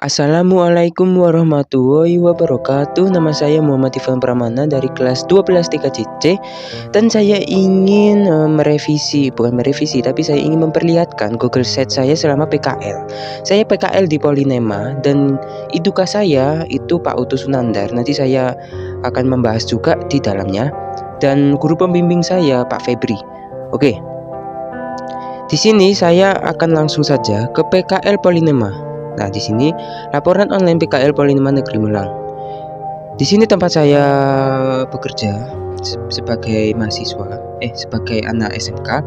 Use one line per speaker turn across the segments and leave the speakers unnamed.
Assalamualaikum warahmatullahi wabarakatuh. Nama saya Muhammad Ivan Pramana dari kelas 12 3CC dan saya ingin bukan merevisi, tapi saya ingin memperlihatkan Google Sheet saya selama PKL. Saya PKL di Polinema dan iduka saya itu Pak Utu Sunandar. Nanti saya akan membahas juga di dalamnya, dan guru pembimbing saya Pak Febri. Oke. Di sini saya akan langsung saja ke PKL Polinema. Nah, di sini laporan online PKL Polinema Negeri Malang. Di sini tempat saya bekerja sebagai mahasiswa, sebagai anak SMK.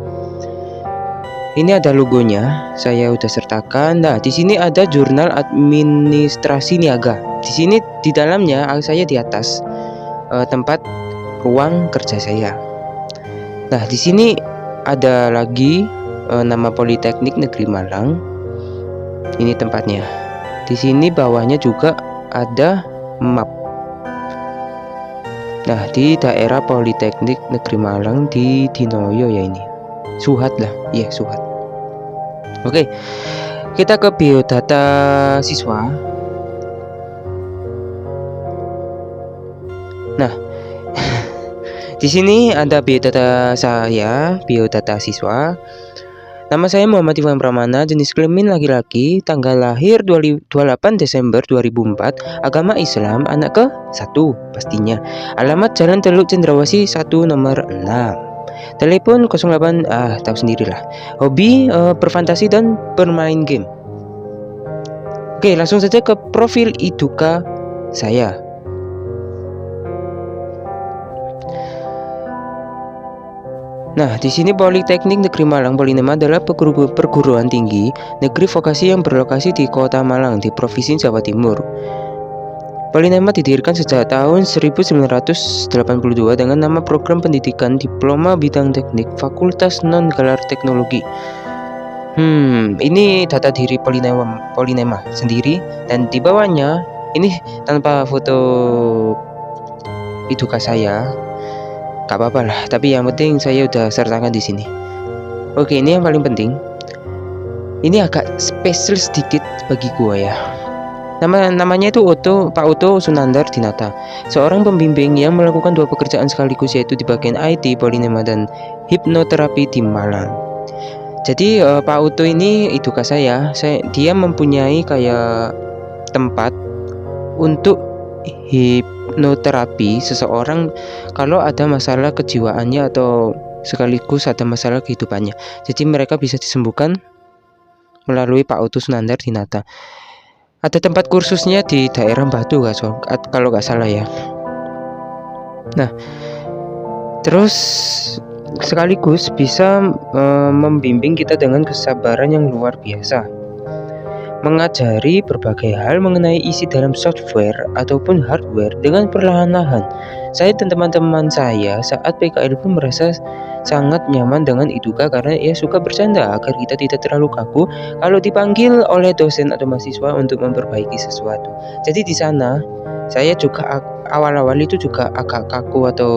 Ini ada logonya, saya udah sertakan. Nah, di sini ada jurnal administrasi niaga. Di sini di dalamnya saya di atas tempat ruang kerja saya. Nah, di sini ada lagi nama Politeknik Negeri Malang. Ini tempatnya. Di sini bawahnya juga ada map. Nah, di daerah Politeknik Negeri Malang di Dinoyo ya ini. Suhat lah, iya Suhat. Oke, kita ke biodata siswa. Nah, di sini ada biodata saya, biodata siswa. Nama saya Muhammad Ivan Pramana, jenis kelamin laki-laki, tanggal lahir 28 Desember 2004, agama Islam, anak ke-1 pastinya. Alamat Jalan Teluk Cendrawasih 1 nomor 6. Telepon 08, tahu sendirilah. Hobi berfantasi dan bermain game. Oke, langsung saja ke profil iduka saya. Nah, di sini Politeknik Negeri Malang Polinema adalah perguruan tinggi negeri vokasi yang berlokasi di Kota Malang di Provinsi Jawa Timur. Polinema didirikan sejak tahun 1982 dengan nama program pendidikan Diploma Bidang Teknik Fakultas Non-Gelar Teknologi. Ini data diri Polinema sendiri, dan di bawahnya ini tanpa foto iduka saya. Gak apa-apa lah, tapi yang penting saya udah sertakan di sini. Oke, ini yang paling penting. Ini agak spesial sedikit bagi gua ya. Namanya itu Pak Utu Sunandar Dinata, seorang pembimbing yang melakukan 2 pekerjaan sekaligus, yaitu di bagian IT Polinema dan hipnoterapi di Malang. Jadi Pak Utu ini iduka saya, dia mempunyai kayak tempat untuk hipnoterapi seseorang kalau ada masalah kejiwaannya atau sekaligus ada masalah kehidupannya. Jadi mereka bisa disembuhkan melalui Pak Utu Sunandar Dinata. Ada tempat kursusnya di daerah Batu kalau nggak salah ya. Nah, terus sekaligus bisa membimbing kita dengan kesabaran yang luar biasa, mengajari berbagai hal mengenai isi dalam software ataupun hardware dengan perlahan-lahan. Saya dan teman-teman saya saat PKL pun merasa sangat nyaman dengan iduka karena ia suka bercanda agar kita tidak terlalu kaku kalau dipanggil oleh dosen atau mahasiswa untuk memperbaiki sesuatu. Jadi di sana saya juga awal-awal itu juga agak kaku atau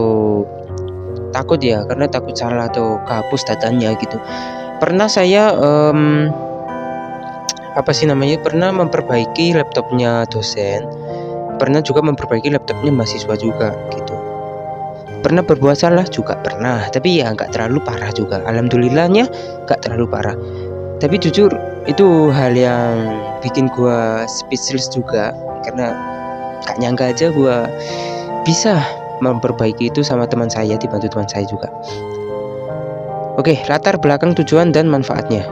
takut ya, karena takut salah atau kehapus datanya gitu. Pernah saya pernah memperbaiki laptopnya dosen, pernah juga memperbaiki laptopnya mahasiswa juga gitu. Pernah berbuat salah juga pernah, tapi ya nggak terlalu parah juga, alhamdulillahnya nggak terlalu parah. Tapi jujur itu hal yang bikin gua speechless juga, karena gak nyangka aja gua bisa memperbaiki itu sama teman saya, dibantu teman saya juga. Oke, latar belakang, tujuan dan manfaatnya.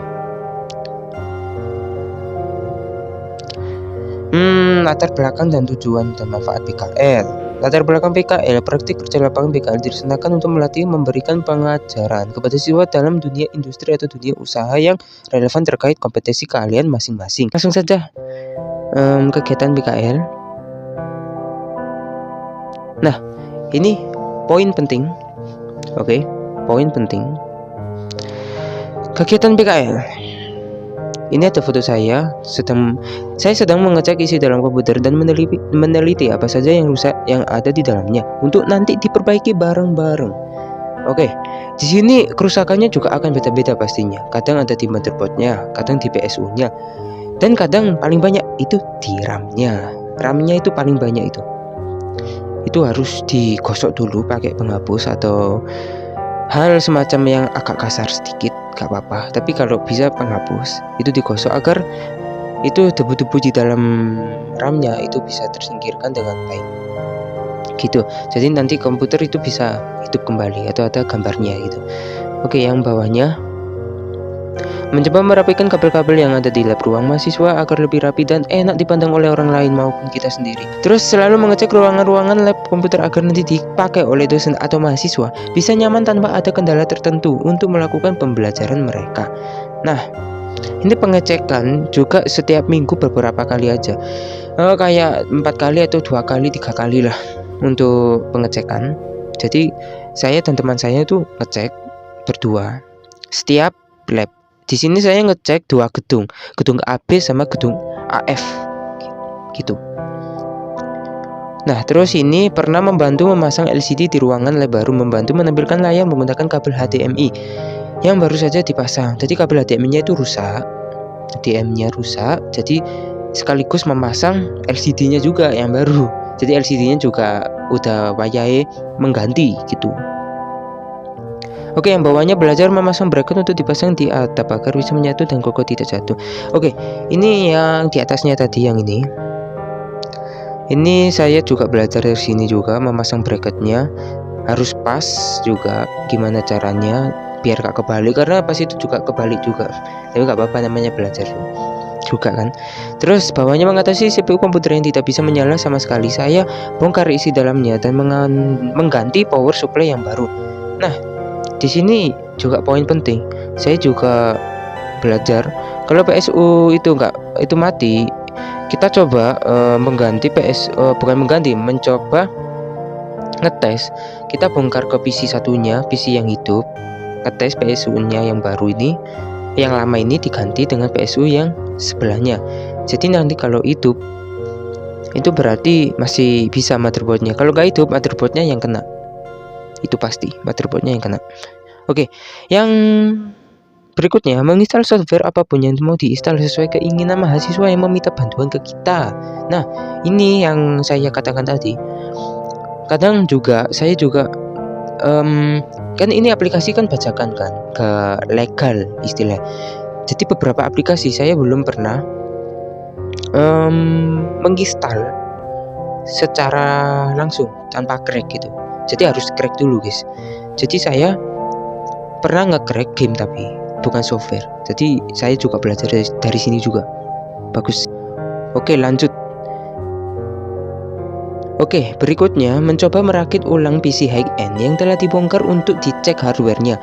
Latar belakang dan tujuan dan manfaat PKL. Latar belakang PKL, praktik kerja lapangan PKL direncanakan untuk melatih memberikan pengajaran kepada siswa dalam dunia industri atau dunia usaha yang relevan terkait kompetensi keahlian masing-masing. Langsung saja kegiatan PKL. Nah, ini poin penting. Oke, poin penting. Kegiatan PKL. Ini ada foto saya sedang mengecek isi dalam komputer dan meneliti apa saja yang rusak yang ada di dalamnya untuk nanti diperbaiki bareng-bareng. Oke, di sini kerusakannya juga akan beda-beda pastinya. Kadang ada di motherboardnya, kadang di PSU-nya, Dan kadang paling banyak itu di RAM-nya. RAM-nya itu paling banyak itu. Itu harus digosok dulu pakai penghapus atau hal semacam yang agak kasar sedikit, gak apa-apa. Tapi kalau bisa penghapus itu digosok agar itu debu-debu di dalam RAM-nya itu bisa tersingkirkan dengan baik. Gitu. Jadi nanti komputer itu bisa hidup kembali atau ada gambarnya gitu. Oke, yang bawahnya mencoba merapikan kabel-kabel yang ada di lab ruang mahasiswa agar lebih rapi dan enak dipandang oleh orang lain maupun kita sendiri. Terus selalu mengecek ruangan-ruangan lab komputer agar nanti dipakai oleh dosen atau mahasiswa bisa nyaman tanpa ada kendala tertentu untuk melakukan pembelajaran mereka. Nah, ini pengecekan juga setiap minggu beberapa kali aja, kayak 4 kali atau 2 kali 3 kali lah untuk pengecekan. Jadi saya dan teman saya tuh ngecek berdua setiap lab. Di sini saya ngecek 2 gedung, gedung AB sama gedung AF, gitu. Nah, terus ini pernah membantu memasang LCD di ruangan lab baru, membantu menampilkan layar menggunakan kabel HDMI yang baru saja dipasang. Jadi kabel HDMI-nya itu rusak, HDMI-nya rusak, jadi sekaligus memasang LCD-nya juga yang baru. Jadi LCD-nya juga udah wayahe mengganti gitu. Oke, yang bawahnya belajar memasang bracket untuk dipasang di atap agar bisa menyatu dan kokoh tidak jatuh. Oke, ini yang di atasnya tadi yang ini. Ini saya juga belajar dari sini juga memasang bracketnya harus pas juga gimana caranya biar gak kebalik, karena pas itu juga kebalik juga. Tapi gak apa-apa, namanya belajar juga kan. Terus bawahnya mengatasi CPU komputer yang tidak bisa menyala sama sekali. Saya bongkar isi dalamnya dan mengganti power supply yang baru. Nah, di sini juga poin penting. Saya juga belajar kalau PSU itu mati, kita coba mencoba ngetes. Kita bongkar ke PC satunya, PC yang hidup, ngetes PSU-nya yang baru ini, yang lama ini diganti dengan PSU yang sebelahnya. Jadi nanti kalau hidup itu berarti masih bisa motherboardnya. Kalau nggak hidup, motherboardnya yang kena. Itu pasti motherboardnya yang kena. Oke, yang berikutnya menginstal software apapun yang mau diinstal sesuai keinginan mahasiswa yang meminta bantuan ke kita. Nah, ini yang saya katakan tadi. Kadang juga saya juga kan ini aplikasi kan bajakan kan, ke legal istilah. Jadi beberapa aplikasi saya belum pernah menginstal secara langsung tanpa crack gitu. Jadi harus crack dulu guys. Jadi saya pernah nge-crack game tapi bukan software. Jadi saya juga belajar dari sini juga. Bagus. Oke, lanjut. Oke, berikutnya mencoba merakit ulang PC high-end yang telah dibongkar untuk dicek hardware-nya.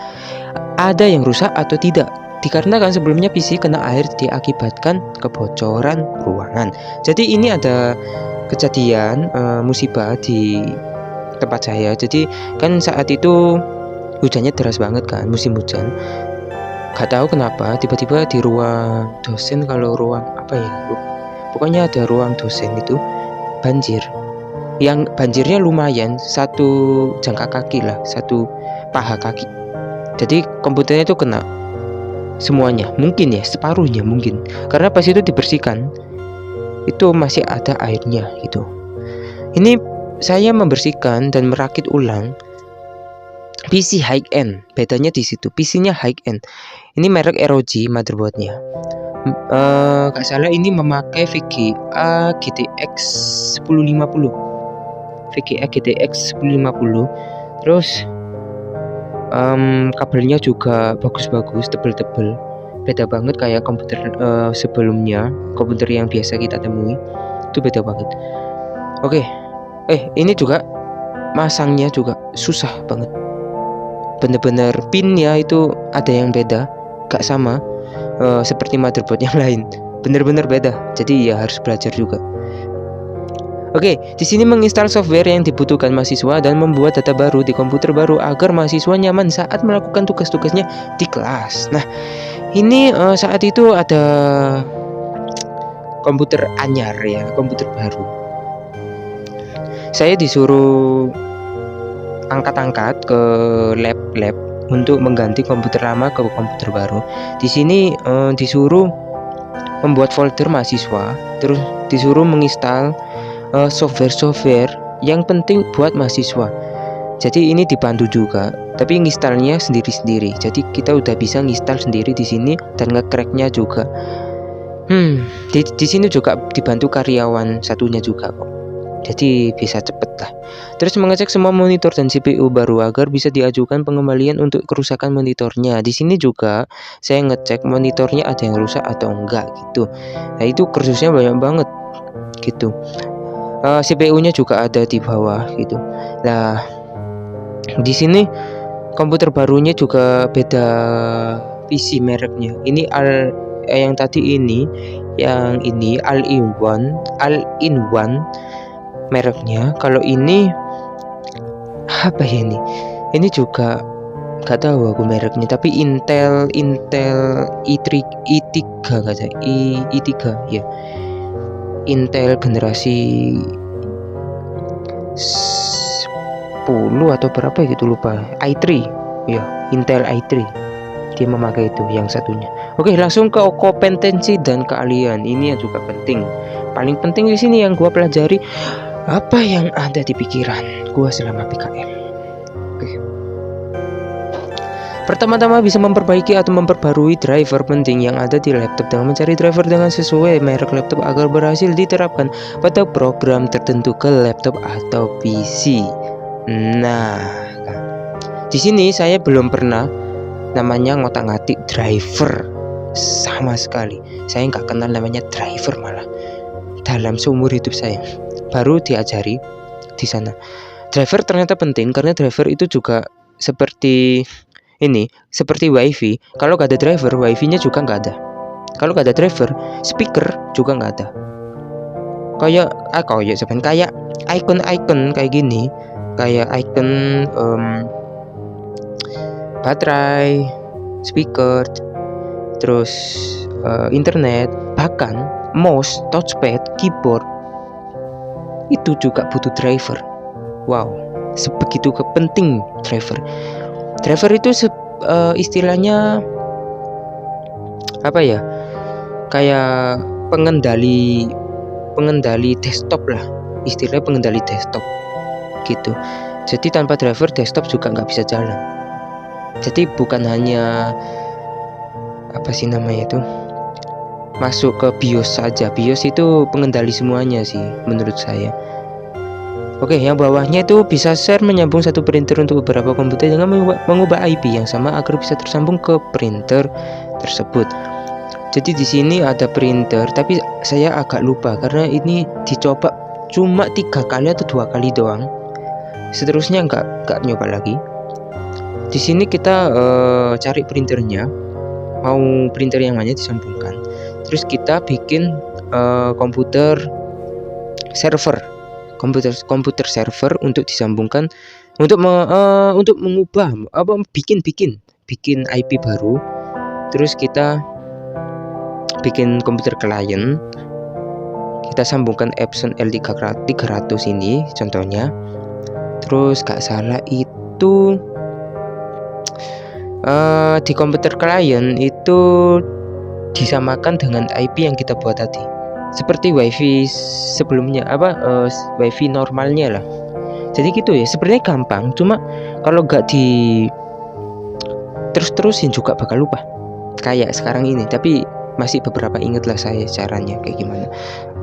Ada yang rusak atau tidak? Dikarenakan sebelumnya PC kena air diakibatkan kebocoran ruangan. Jadi ini ada kejadian musibah di tempat saya. Jadi kan saat itu hujannya deras banget kan, musim hujan. Gak tahu kenapa tiba-tiba di ruang dosen, kalau ruang apa ya, pokoknya ada ruang dosen itu banjir. Yang banjirnya lumayan, satu jangka kaki lah, satu paha kaki. Jadi komputernya itu kena semuanya, mungkin ya separuhnya mungkin, karena pas itu dibersihkan itu masih ada airnya gitu. Ini saya membersihkan dan merakit ulang PC high-end. Bedanya di situ, PC-nya high-end. Ini merek ROG motherboardnya. Gak salah ini memakai VGA GTX 1050. VGA GTX 1050. Terus kabelnya juga bagus-bagus, tebel-tebel. Beda banget kayak komputer sebelumnya, komputer yang biasa kita temui. Itu beda banget. Oke. Ini juga masangnya juga susah banget. Bener-bener pinnya itu ada yang beda, gak sama seperti motherboard yang lain. Bener-bener beda. Jadi ya harus belajar juga. Oke, di sini menginstal software yang dibutuhkan mahasiswa dan membuat data baru di komputer baru agar mahasiswa nyaman saat melakukan tugas-tugasnya di kelas. Nah, ini saat itu ada komputer anyar ya, komputer baru. Saya disuruh angkat-angkat ke lab untuk mengganti komputer lama ke komputer baru. Di sini disuruh membuat folder mahasiswa, terus disuruh menginstal software-software yang penting buat mahasiswa. Jadi ini dibantu juga, tapi nginstalnya sendiri-sendiri. Jadi kita udah bisa nginstal sendiri di sini dan nge-cracknya juga. Di sini juga dibantu karyawan satunya juga kok. Jadi bisa cepet lah. Terus mengecek semua monitor dan CPU baru agar bisa diajukan pengembalian untuk kerusakan monitornya. Di sini juga saya ngecek monitornya ada yang rusak atau enggak gitu. Nah itu kursusnya banyak banget gitu. CPU-nya juga ada di bawah gitu. Nah di sini komputer barunya juga beda PC mereknya. Ini yang tadi ini, yang ini all-in-one mereknya. Kalau ini apa ya ini? Ini juga gak tahu aku mereknya, tapi Intel i3 kata i3 ya. Intel generasi 10 atau berapa gitu lupa. i3 ya, Intel i3. Dia memakai itu yang satunya. Oke, langsung ke kompetensi dan keahlian. Ini yang juga penting. Paling penting di sini yang gua pelajari, apa yang ada di pikiran gua selama PKL. Oke. Pertama-tama bisa memperbaiki atau memperbarui driver penting yang ada di laptop dengan mencari driver dengan sesuai merek laptop agar berhasil diterapkan pada program tertentu ke laptop atau PC. Nah, di sini saya belum pernah namanya ngotak-ngatik driver sama sekali. Saya nggak kenal namanya driver malah dalam seumur hidup saya. Baru diajari di sana. Driver ternyata penting karena driver itu juga seperti ini, seperti wifi. Kalau nggak ada driver, wifi-nya juga nggak ada. Kalau nggak ada driver, speaker juga nggak ada. Kayak icon kayak gini, kayak icon baterai, speaker, terus internet, bahkan mouse, touchpad, keyboard itu juga butuh driver. Wow, sebegitu penting driver. Driver itu istilahnya apa ya? Kayak pengendali desktop lah, istilahnya pengendali desktop gitu. Jadi tanpa driver desktop juga nggak bisa jalan. Jadi bukan hanya apa sih namanya itu, masuk ke BIOS saja. BIOS itu pengendali semuanya sih menurut saya. Oke, yang bawahnya itu bisa share menyambung satu printer untuk beberapa komputer dengan mengubah IP yang sama agar bisa tersambung ke printer tersebut. Jadi di sini ada printer, tapi saya agak lupa karena ini dicoba cuma 3 kali atau 2 kali doang. Seterusnya nggak nyoba lagi. Di sini kita cari printernya, mau printer yang mana disambungkan. Terus kita bikin komputer server untuk disambungkan untuk mengubah bikin IP baru. Terus kita bikin komputer klien, kita sambungkan Epson L300 ini contohnya. Terus gak salah itu di komputer klien itu disamakan dengan IP yang kita buat tadi, seperti wifi sebelumnya, wifi normalnya lah. Jadi gitu ya, sebenarnya gampang, cuma kalau nggak di terus-terusin juga bakal lupa kayak sekarang ini. Tapi masih beberapa inget lah saya caranya kayak gimana.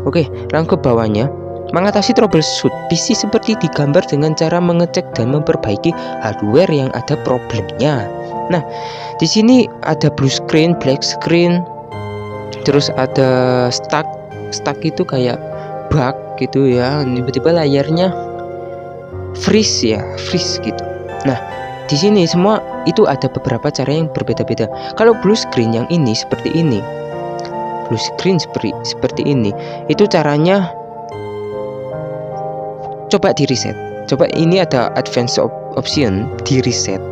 Oke, langsung ke bawahnya. Mengatasi troubleshoot PC seperti digambar dengan cara mengecek dan memperbaiki hardware yang ada problemnya. Nah, di sini ada blue screen, black screen, terus ada stuck itu kayak bug gitu ya. Tiba-tiba layarnya freeze gitu. Nah, di sini semua itu ada beberapa cara yang berbeda-beda. Kalau blue screen yang ini seperti ini, seperti ini, itu caranya coba di reset. Coba ini ada advanced option di reset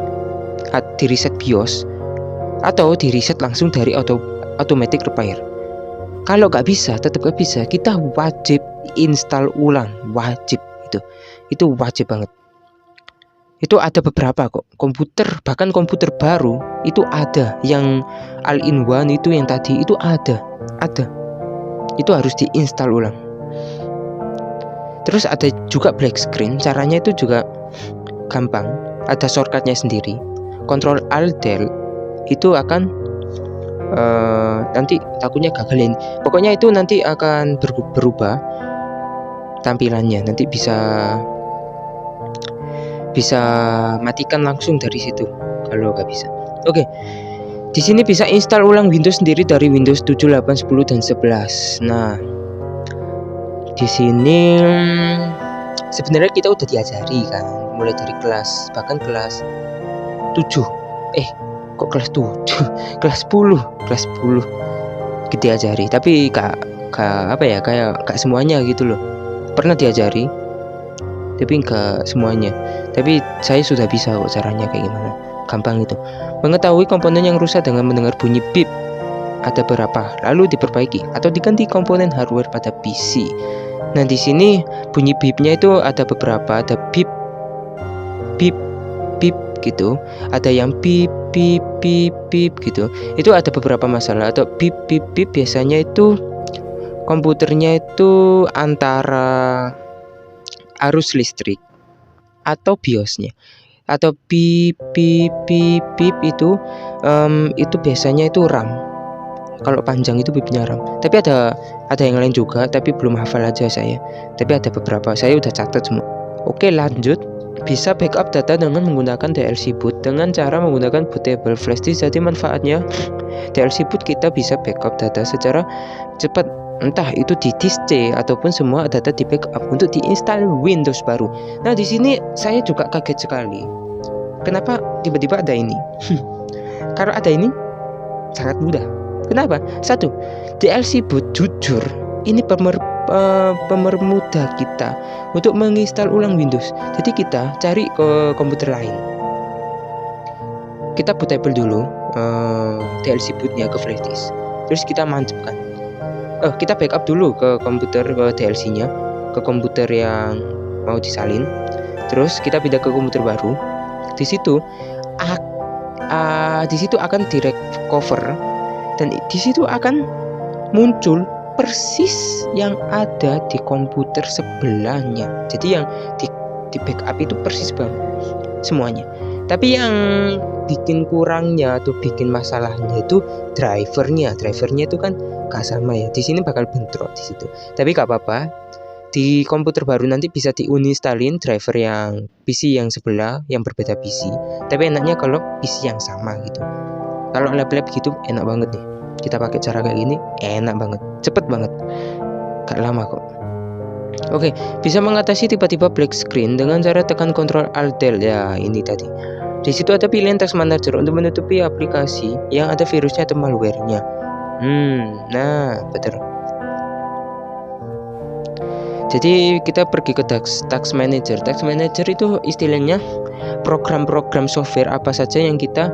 BIOS atau di reset langsung dari automatic repair. Kalau nggak bisa, tetap nggak bisa, kita wajib install ulang, wajib itu wajib banget. Itu ada beberapa kok komputer, bahkan komputer baru itu ada yang all in one itu yang tadi itu ada itu harus diinstal ulang. Terus ada juga black screen, caranya itu juga gampang, ada shortcutnya sendiri. Ctrl Alt Del itu akan nanti takutnya gagalin. Pokoknya itu nanti akan berubah tampilannya, nanti bisa matikan langsung dari situ kalau nggak bisa. Oke. Di sini bisa install ulang Windows sendiri dari Windows 7, 8, 10 dan 11. Nah, di sini sebenarnya kita udah diajari kan, mulai dari bahkan kelas 7. Kok kelas 7? kelas 10 kita diajari, tapi kayak semuanya gitu loh. Pernah diajari tapi nggak semuanya. Tapi saya sudah bisa kok caranya kayak gimana. Gampang itu. Mengetahui komponen yang rusak dengan mendengar bunyi beep. Ada berapa? Lalu diperbaiki atau diganti komponen hardware pada PC. Nah, di sini bunyi beepnya itu ada beberapa. Ada beep, beep, beep gitu. Ada yang beep, beep, beep, beep gitu. Itu ada beberapa masalah. Atau beep, beep, beep biasanya itu komputernya itu antara arus listrik atau BIOSnya, atau pip itu biasanya itu RAM. Kalau panjang itu pipnya RAM. Tapi ada yang lain juga, tapi belum hafal aja saya. Tapi ada beberapa, saya udah catat semua. Oke, lanjut. Bisa backup data dengan menggunakan DLC boot dengan cara menggunakan bootable flash disk. Jadi manfaatnya DLC boot kita bisa backup data secara cepat, entah itu di disk C ataupun semua data di backup untuk diinstal Windows baru. Nah, di sini saya juga kaget sekali. Kenapa tiba-tiba ada ini? Kalau ada ini sangat mudah. Kenapa? 1. DLC boot jujur ini pemermudah kita untuk menginstal ulang Windows. Jadi kita cari ke komputer lain. Kita bootable dulu DLC bootnya ke flash disk. Terus kita mantapkan. Kita backup dulu ke komputer, ke DLC-nya, ke komputer yang mau disalin. Terus kita pindah ke komputer baru. Di situ akan direcover dan di situ akan muncul persis yang ada di komputer sebelahnya. Jadi yang di backup itu persis banget semuanya. Tapi yang bikin kurangnya atau bikin masalahnya itu drivernya itu kan gak sama ya. Di sini bakal bentrok di situ. Tapi gak apa-apa. Di komputer baru nanti bisa diuninstalin driver yang PC yang sebelah yang berbeda PC. Tapi enaknya kalau PC yang sama gitu. Kalau lab-lab gitu enak banget nih. Kita pakai cara kayak gini enak banget, cepet banget, gak lama kok. Oke, bisa mengatasi tiba-tiba black screen dengan cara tekan Ctrl Alt Del. Ya, ini tadi. Di situ ada pilihan Task Manager untuk menutupi aplikasi yang ada virusnya atau malware-nya. Nah, betul. Jadi kita pergi ke Task Manager. Task Manager itu istilahnya program-program software apa saja yang kita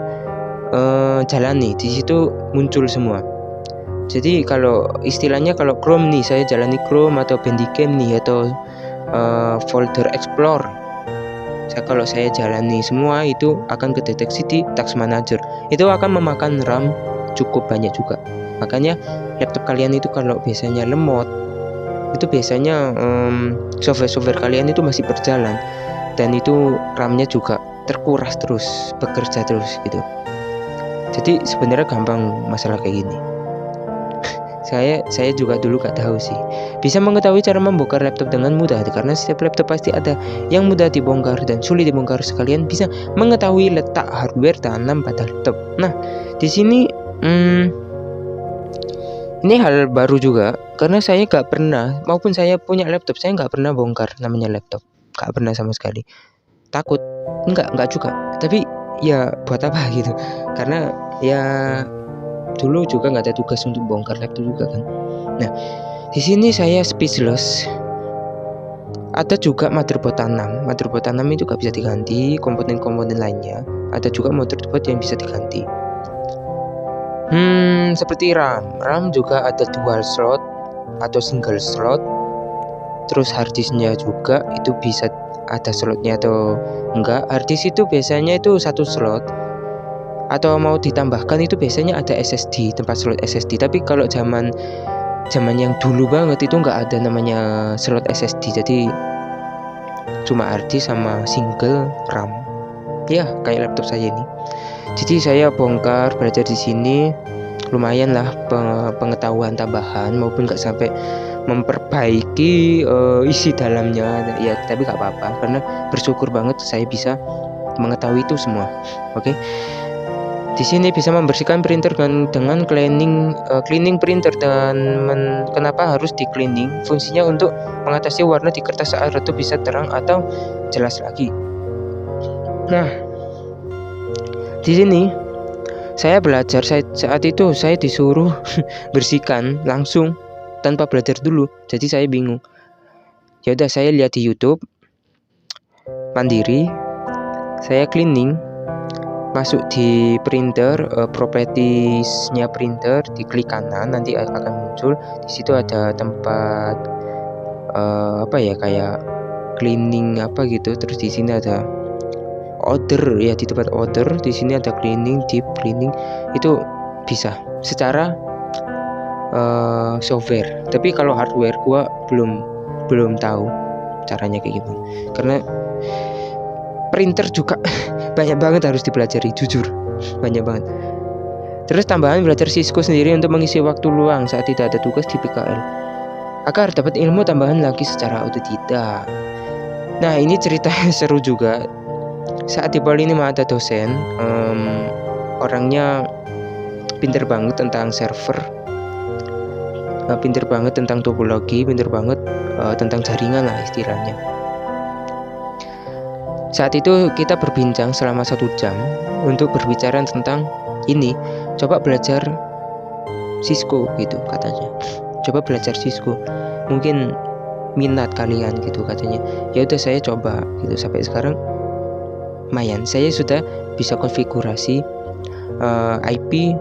jalani. Di situ muncul semua. Jadi kalau istilahnya kalau Chrome nih, saya jalani Chrome atau Bandicam nih, atau folder Explorer. Kalau saya jalani semua itu akan kedeteksi di Task Manager. Itu akan memakan RAM cukup banyak juga. Makanya laptop kalian itu kalau biasanya lemot, itu biasanya software kalian itu masih berjalan dan itu RAM-nya juga terkuras terus, bekerja terus gitu. Jadi sebenarnya gampang masalah kayak gini. Saya juga dulu gak tahu sih. Bisa mengetahui cara membongkar laptop dengan mudah karena setiap laptop pasti ada yang mudah dibongkar dan sulit dibongkar. Sekalian bisa mengetahui letak hardware tanam pada laptop. Nah, di sini ini hal baru juga karena saya gak pernah, maupun saya punya laptop, saya gak pernah bongkar namanya laptop. Gak pernah sama sekali. Takut? Enggak juga. Tapi ya buat apa gitu? Karena ya dulu juga nggak ada tugas untuk bongkar laptop juga kan. Nah, di sini saya speechless. Ada juga motherboard tanam. Motherboard tanam itu juga bisa diganti, komponen-komponen lainnya. Ada juga motherboard yang bisa diganti. Seperti RAM juga ada dual slot atau single slot. Terus harddisknya juga itu bisa ada slotnya atau enggak. Harddisk itu biasanya itu satu slot. Atau mau ditambahkan itu biasanya ada SSD, tempat slot SSD. Tapi kalau zaman zaman yang dulu banget itu nggak ada namanya slot SSD, jadi cuma hard disk sama single RAM. Ya, kayak laptop saya ini. Jadi saya bongkar, belajar di sini, lumayan lah pengetahuan tambahan, maupun nggak sampai memperbaiki isi dalamnya ya, tapi nggak apa-apa karena bersyukur banget saya bisa mengetahui itu semua. Oke. Di sini bisa membersihkan printer dengan cleaning printer, dan kenapa harus di cleaning? Fungsinya untuk mengatasi warna di kertas saat redup bisa terang atau jelas lagi. Nah, di sini saya belajar, saat itu saya disuruh bersihkan langsung tanpa belajar dulu, jadi saya bingung. Ya udah, saya lihat di YouTube mandiri, saya cleaning, masuk di printer, propertiesnya printer, diklik kanan, nanti akan muncul di situ ada tempat kayak cleaning apa gitu. Terus di sini ada order ya, di tempat order di sini ada cleaning, deep cleaning, itu bisa secara software. Tapi kalau hardware gua belum tahu caranya kayak gimana, karena printer juga banyak banget harus dipelajari, jujur banyak banget. Terus tambahan belajar Cisco sendiri untuk mengisi waktu luang saat tidak ada tugas di PKL agar dapat ilmu tambahan lagi secara otodidak. Nah, ini cerita seru juga. Saat di Pol ini ada dosen, orangnya pinter banget tentang server, pinter banget tentang topologi, pinter banget tentang jaringan lah istilahnya. Saat itu kita berbincang selama 1 jam untuk berbicara tentang ini. Coba belajar Cisco gitu katanya. Coba belajar Cisco, mungkin minat kalian gitu katanya. Ya udah, saya coba gitu. Sampai sekarang lumayan, saya sudah bisa konfigurasi IP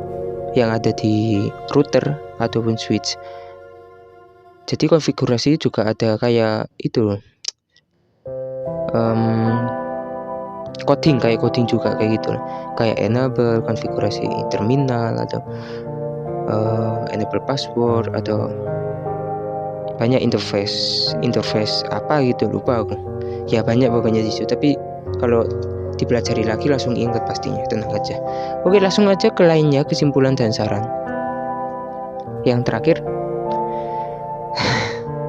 yang ada di router ataupun switch. Jadi konfigurasi juga ada kayak itu, coding juga kayak gitu, kayak enable konfigurasi terminal atau enable password atau banyak interface apa gitu, lupa aku ya, banyak pokoknya di situ. Tapi kalau dipelajari lagi langsung ingat pastinya, tenang aja. Oke, langsung aja ke lainnya, kesimpulan dan saran. Yang terakhir,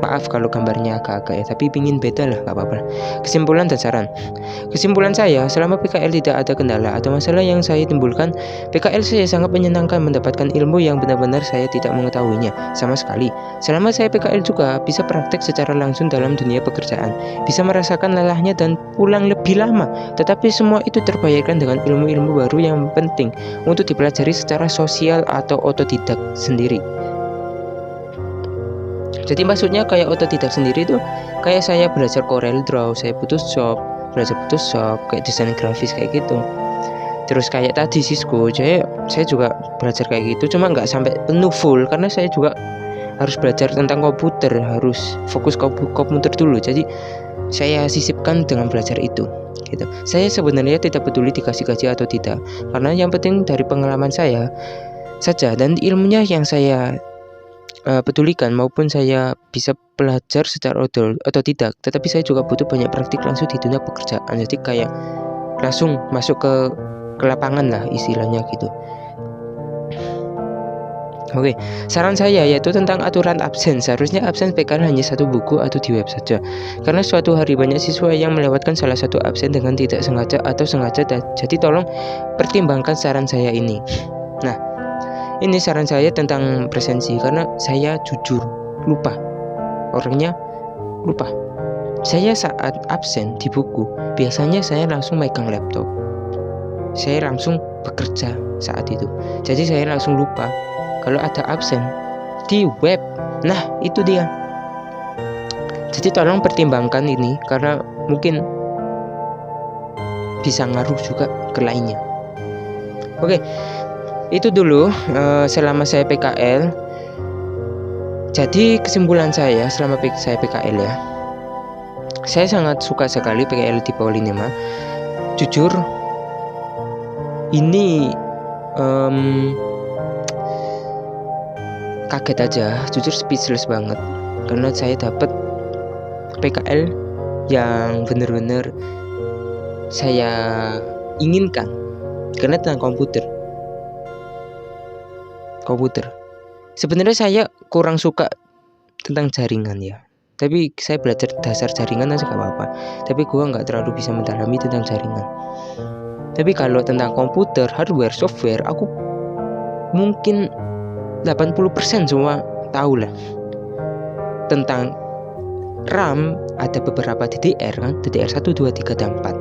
maaf kalau gambarnya agak-agak ya, tapi pingin beda lah, gak apa-apa. Kesimpulan dan saran. Kesimpulan saya, selama PKL tidak ada kendala atau masalah yang saya timbulkan, PKL saya sangat menyenangkan, mendapatkan ilmu yang benar-benar saya tidak mengetahuinya sama sekali. Selama saya PKL juga bisa praktek secara langsung dalam dunia pekerjaan, bisa merasakan lelahnya dan pulang lebih lama. Tetapi semua itu terbayarkan dengan ilmu-ilmu baru yang penting untuk dipelajari secara sosial atau otodidak sendiri. Jadi maksudnya kayak otodidak sendiri tuh, kayak saya belajar Corel Draw, saya belajar Photoshop, kayak desain grafis kayak gitu. Terus kayak tadi Cisco, saya juga belajar kayak gitu, cuma nggak sampai penuh full karena saya juga harus belajar tentang komputer, harus fokus komputer dulu. Jadi saya sisipkan dengan belajar itu gitu. Saya sebenarnya tidak peduli dikasih gaji atau tidak, karena yang penting dari pengalaman saya saja dan ilmunya yang saya pedulikan, maupun saya bisa belajar secara otodidak. Tetapi saya juga butuh banyak praktik langsung di dunia pekerjaan, jadi kayak langsung masuk ke lapangan lah istilahnya gitu. Oke, saran saya yaitu tentang aturan absen. Seharusnya absen PKL hanya 1 buku atau di web saja, karena suatu hari banyak siswa yang melewatkan salah satu absen dengan tidak sengaja atau sengaja. Jadi tolong pertimbangkan saran saya ini. Nah, ini saran saya tentang presensi, karena saya jujur lupa, orangnya lupa. Saya saat absen di buku, biasanya saya langsung megang laptop, saya langsung bekerja saat itu. Jadi saya langsung lupa kalau ada absen di web. Nah, itu dia. Jadi tolong pertimbangkan ini, karena mungkin bisa ngaruh juga ke lainnya. Oke, itu dulu selama saya PKL. Jadi kesimpulan saya selama saya PKL ya, saya sangat suka sekali PKL di Paulinema. Jujur, ini kaget aja, jujur speechless banget karena saya dapat PKL yang bener-bener saya inginkan karena tentang komputer. Sebenarnya saya kurang suka tentang jaringan ya, tapi saya belajar dasar jaringan aja gak apa-apa, tapi gua nggak terlalu bisa mendalami tentang jaringan. Tapi kalau tentang komputer, hardware, software, aku mungkin 80% semua tahu lah. Tentang RAM ada beberapa DDR kan, DDR 1, 2, 3, dan 4.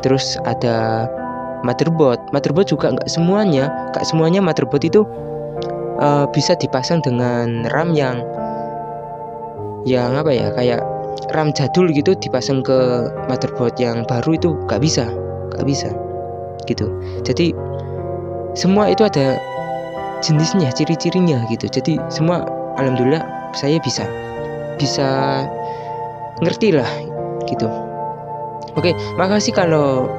Terus ada motherboard juga nggak semuanya motherboard itu bisa dipasang dengan RAM yang apa ya, kayak RAM jadul gitu dipasang ke motherboard yang baru itu nggak bisa gitu. Jadi semua itu ada jenisnya, ciri-cirinya gitu. Jadi semua alhamdulillah saya bisa ngerti lah gitu. Oke, makasih kalau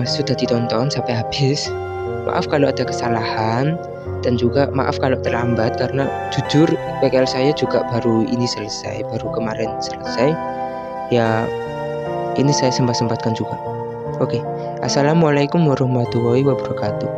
sudah ditonton sampai habis. Maaf kalau ada kesalahan dan juga maaf kalau terlambat karena jujur PKL saya juga baru kemarin selesai ya, ini saya sempat-sempatkan juga. Oke, assalamualaikum warahmatullahi wabarakatuh.